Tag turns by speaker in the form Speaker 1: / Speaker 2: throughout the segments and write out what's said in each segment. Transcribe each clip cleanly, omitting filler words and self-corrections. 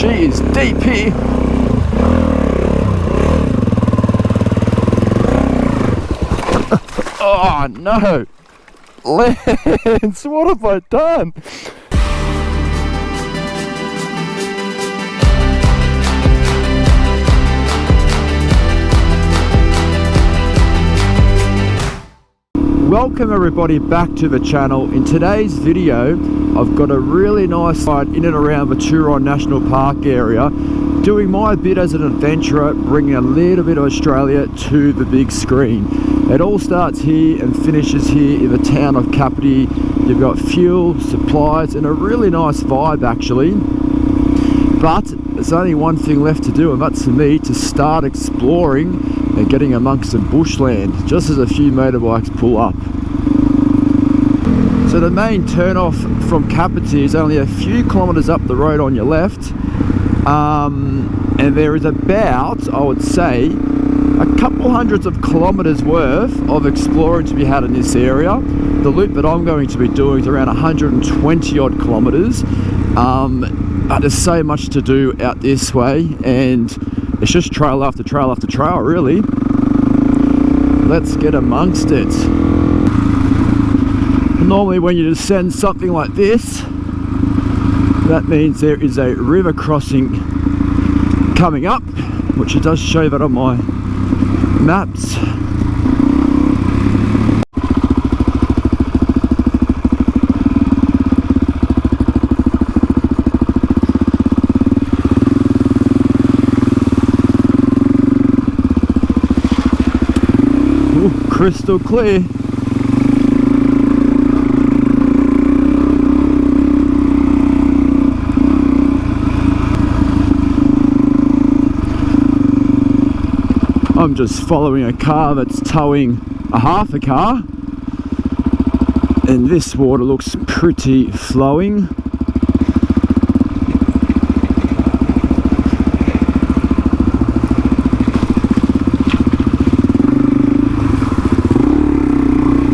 Speaker 1: She is deep here. Oh no! Lance, what have I done? Welcome everybody back to the channel. In today's video I've got a really nice ride in and around the Turon National Park area, doing my bit as an adventurer, bringing a little bit of Australia to the big screen. It all starts here and finishes here in the town of Kapiti. You've got fuel, supplies and a really nice vibe actually. But there's only one thing left to do, and that's for me to start exploring and getting amongst some bushland, just as a few motorbikes pull up. So the main turn off from Kapiti is only a few kilometres up the road on your left, and there is about, I would say, a couple hundreds of kilometres worth of exploring to be had in this area. The loop that I'm going to be doing is around 120 odd kilometres. There's so much to do out this way, and it's just trail after trail after trail really. Let's get amongst it. Normally when you descend something like this, that means there is a river crossing coming up, which it does show that on my maps. Crystal clear. I'm just following a car that's towing a half a car, and this water looks pretty flowing.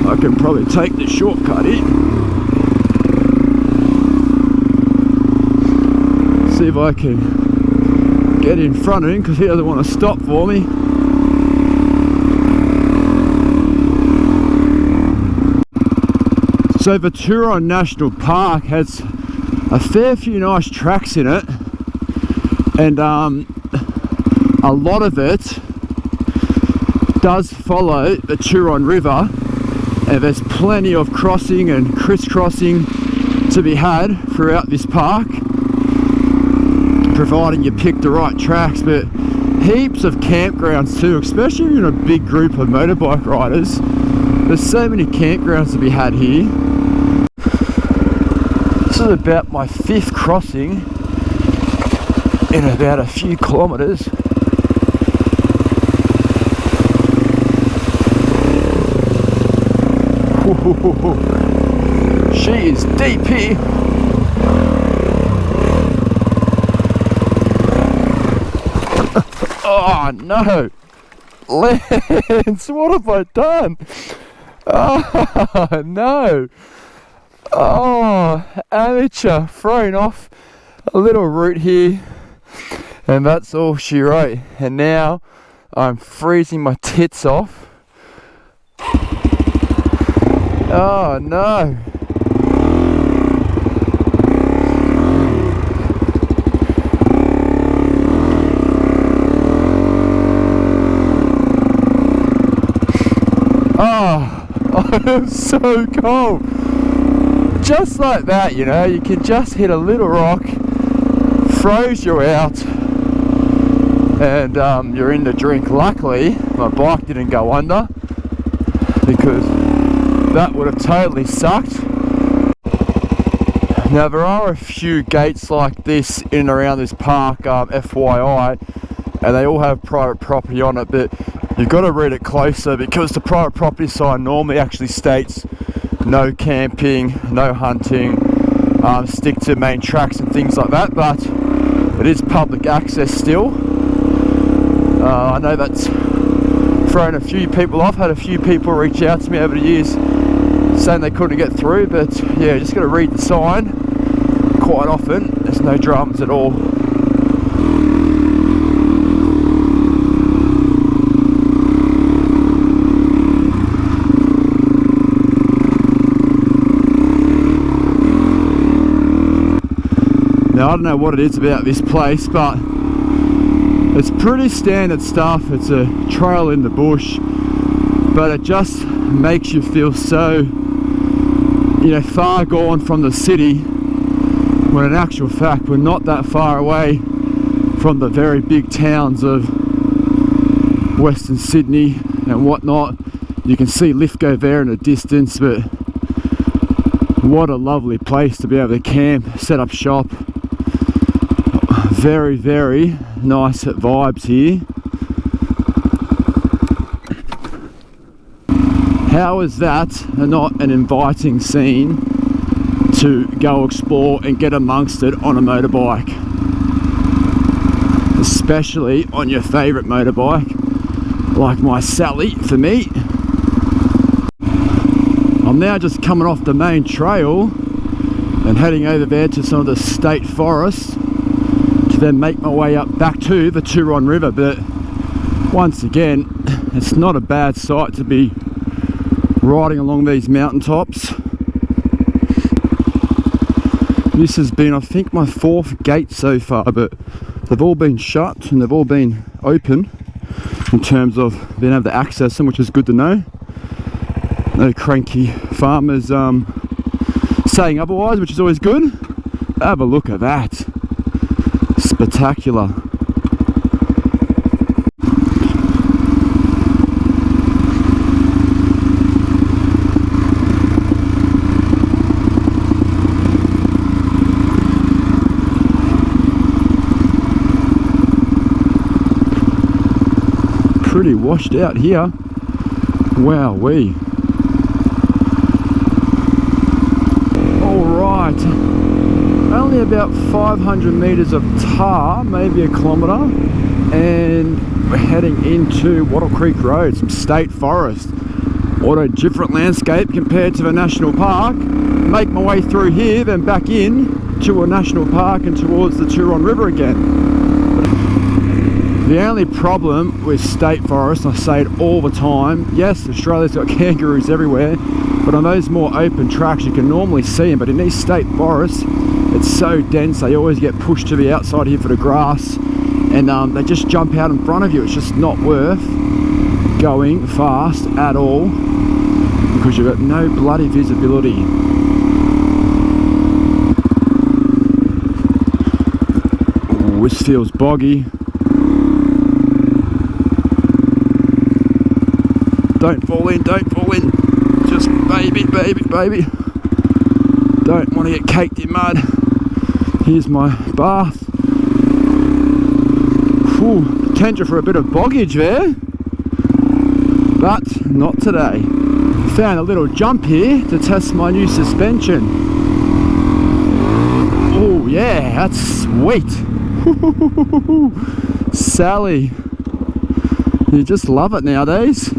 Speaker 1: I can probably take the shortcut in. See if I can get in front of him, because he doesn't want to stop for me. So the Turon National Park has a fair few nice tracks in it, and a lot of it does follow the Turon River. And there's plenty of crossing and crisscrossing to be had throughout this park, providing you pick the right tracks. But heaps of campgrounds too, especially in a big group of motorbike riders. There's so many campgrounds to be had here. This is about my 5th crossing in about a few kilometres. She is deep here. Oh no! Lance, what have I done? Oh no! Oh, amateur, thrown off a little route here, and that's all she wrote. And now I'm freezing my tits off. Oh no! Oh, I'm so cold. Just like that, you know, you can just hit a little rock, throws you out, and you're in the drink. Luckily, my bike didn't go under, because that would have totally sucked. Now there are a few gates like this in and around this park, FYI, and they all have private property on it, but you've got to read it closer, because the private property sign normally actually states no camping, no hunting, stick to main tracks and things like that, but it is public access still. I know that's thrown a few people off. Had a few people reach out to me over the years saying they couldn't get through, but yeah, just got to read the sign. Quite often there's no dramas at all. Now, I don't know what it is about this place, but it's pretty standard stuff. It's a trail in the bush, but it just makes you feel so, you know, far gone from the city, when in actual fact we're not that far away from the very big towns of Western Sydney and whatnot. You can see Lithgow there in the distance, but what a lovely place to be able to camp, set up shop. Very, very nice vibes here. How is that not an inviting scene to go explore and get amongst it on a motorbike? Especially on your favourite motorbike, like my Sally for me. I'm now just coming off the main trail and heading over there to some of the state forests to then make my way up back to the Turon River. But once again, it's not a bad sight to be riding along these mountaintops. This has been, I think, my 4th gate so far, but they've all been shut and they've all been open in terms of being able to access them, which is good to know. No cranky farmers saying otherwise, which is always good. Have a look at that. Spectacular. Pretty washed out here. Wowee. Alright, only about 500 metres of tar, maybe a kilometre, and we're heading into Wattle Creek Road, some state forest. What a different landscape compared to the national park. Make my way through here, then back in to a national park and towards the Turon River again. The only problem with state forests, and I say it all the time, yes, Australia's got kangaroos everywhere, but on those more open tracks you can normally see them, but in these state forests it's so dense they always get pushed to the outside here for the grass, and they just jump out in front of you. It's just not worth going fast at all because you've got no bloody visibility. Ooh, this feels boggy. Don't fall in, don't fall in. Just baby, baby, baby. Don't want to get caked in mud. Here's my bath. Whew, potential for a bit of boggage there, but not today. Found a little jump here to test my new suspension. Oh yeah, that's sweet. Sally, you just love it nowadays.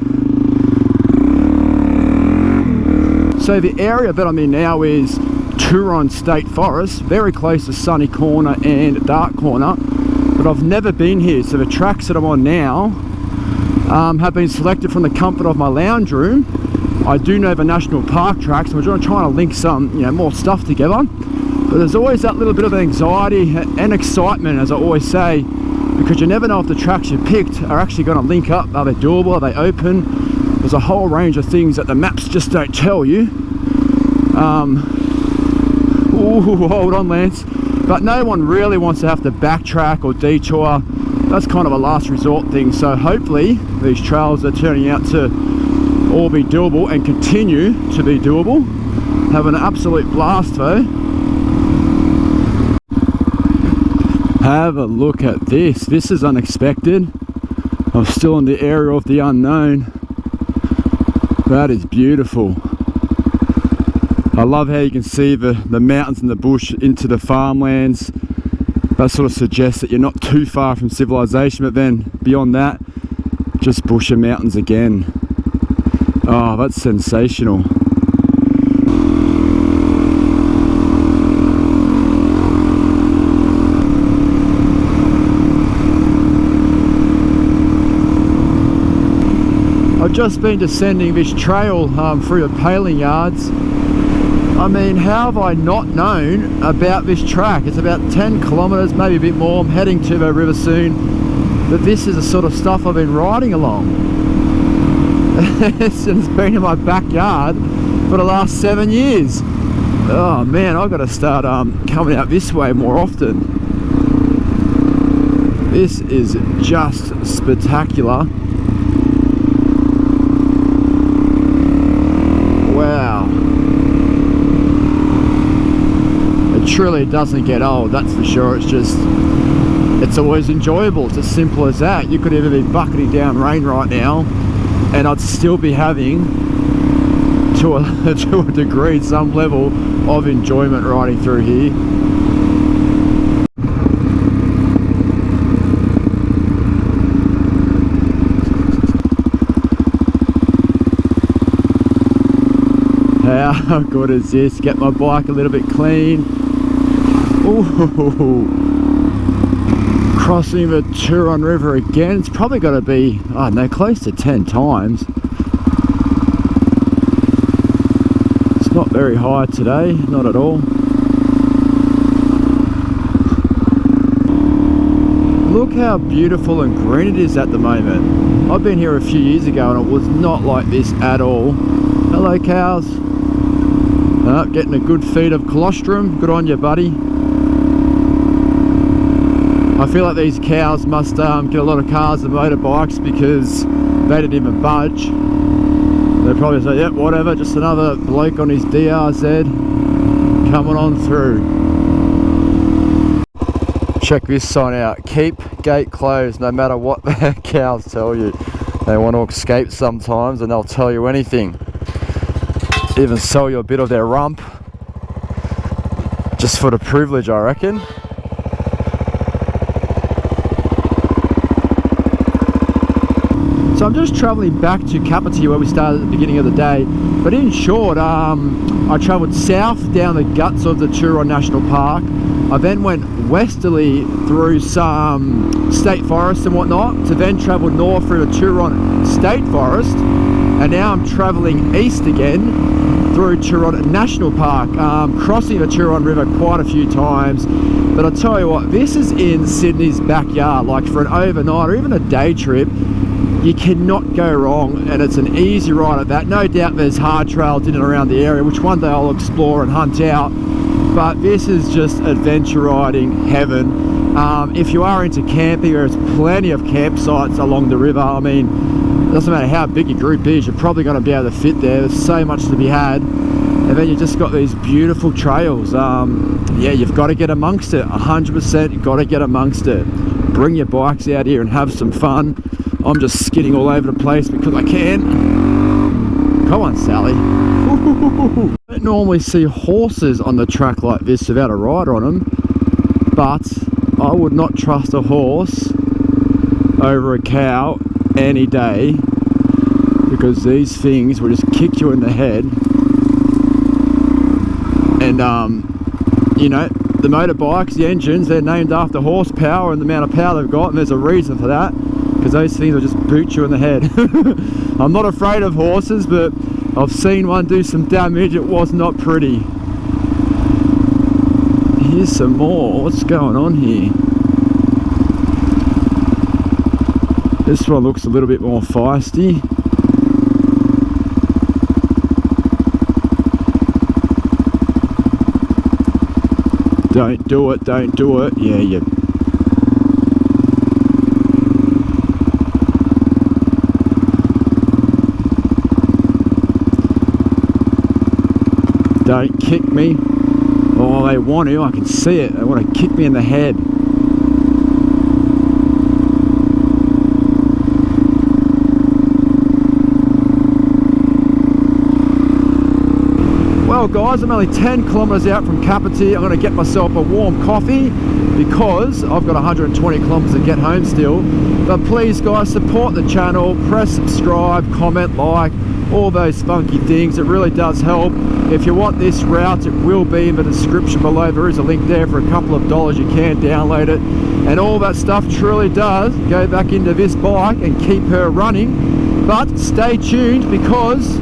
Speaker 1: So the area that I'm in now is Turon State Forest, very close to Sunny Corner and Dark Corner, but I've never been here. So the tracks that I'm on now have been selected from the comfort of my lounge room. I do know the national park tracks, and we're trying to link some, you know, more stuff together. But there's always that little bit of anxiety and excitement, as I always say, because you never know if the tracks you picked are actually going to link up. Are they doable? Are they open? There's a whole range of things that the maps just don't tell you. Ooh, hold on, Lance. But no one really wants to have to backtrack or detour. That's kind of a last resort thing. So hopefully these trails are turning out to all be doable and continue to be doable. Have an absolute blast though. Have a look at this. This is unexpected. I'm still in the area of the unknown. That is beautiful. I love how you can see the mountains and the bush into the farmlands. That sort of suggests that you're not too far from civilization, but then beyond that, just bush and mountains again. Oh, that's sensational. just been descending this trail through the paling yards. I mean, how have I not known about this track? It's about 10 kilometres, maybe a bit more. I'm heading to the river soon. But this is the sort of stuff I've been riding along. It's been in my backyard for the last 7 years. Oh man, I've got to start coming out this way more often. This is just spectacular. Wow. It truly doesn't get old, that's for sure. It's always enjoyable. It's as simple as that. You could even be bucketing down rain right now and I'd still be having to a degree some level of enjoyment riding through here. How good is this? Get my bike a little bit clean. Ooh. Crossing the Turon River again. It's probably got to be, I don't know, close to 10 times. It's not very high today, not at all. Look how beautiful and green it is at the moment. I've been here a few years ago and it was not like this at all. Hello cows. Getting a good feed of colostrum. Good on you, buddy. I feel like these cows must get a lot of cars and motorbikes because they didn't even budge. They probably say, yep, whatever, just another bloke on his DRZ coming on through. Check this sign out. Keep gate closed no matter what the cows tell you. They want to escape sometimes and they'll tell you anything. Even sell you a bit of their rump. Just for the privilege, I reckon. So I'm just travelling back to Kapiti where we started at the beginning of the day. But in short, I travelled south down the guts of the Turon National Park. I then went westerly through some state forests and whatnot to then travel north through the Turon State Forest. And now I'm travelling east again through Turon National Park, crossing the Turon River quite a few times. But I'll tell you what, this is in Syndey's backyard. Like for an overnight or even a day trip, you cannot go wrong, and it's an easy ride at that. No doubt there's hard trails in and around the area, which one day I'll explore and hunt out. But this is just adventure riding heaven. If you are into camping, there's plenty of campsites along the river. I mean, it doesn't matter how big your group is, you're probably going to be able to fit there. There's so much to be had. And then you just got these beautiful trails. Yeah, you've got to get amongst it. 100%, you've got to get amongst it. Bring your bikes out here and have some fun. I'm just skidding all over the place because I can. Come on, Sally. I don't normally see horses on the track like this without a rider on them, but I would not trust a horse over a cow any day because these things will just kick you in the head. And you know, the motorbikes, the engines, they're named after horsepower and the amount of power they've got, and there's a reason for that, because those things will just boot you in the head. I'm not afraid of horses, but I've seen one do some damage. It was not pretty. Here's some more. What's going on here? This one looks a little bit more feisty. Don't do it, don't do it. Yeah, you. Don't kick me. Oh, they want to. I can see it. They want to kick me in the head. Well guys, I'm only 10 kilometres out from Kapiti. I'm going to get myself a warm coffee because I've got 120 kilometres to get home still. But please guys, support the channel, press subscribe, comment, like, all those funky things. It really does help. If you want this route, it will be in the description below. There is a link there for a couple of dollars. You can download it, and all that stuff truly does go back into this bike and keep her running. But stay tuned, because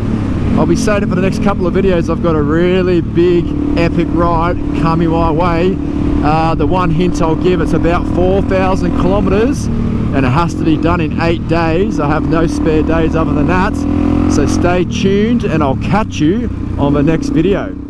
Speaker 1: I'll be saying it for the next couple of videos. I've got a really big epic ride coming my way. The one hint I'll give, it's about 4,000 kilometers, and it has to be done in 8 days. I have no spare days other than that. So stay tuned, and I'll catch you on the next video.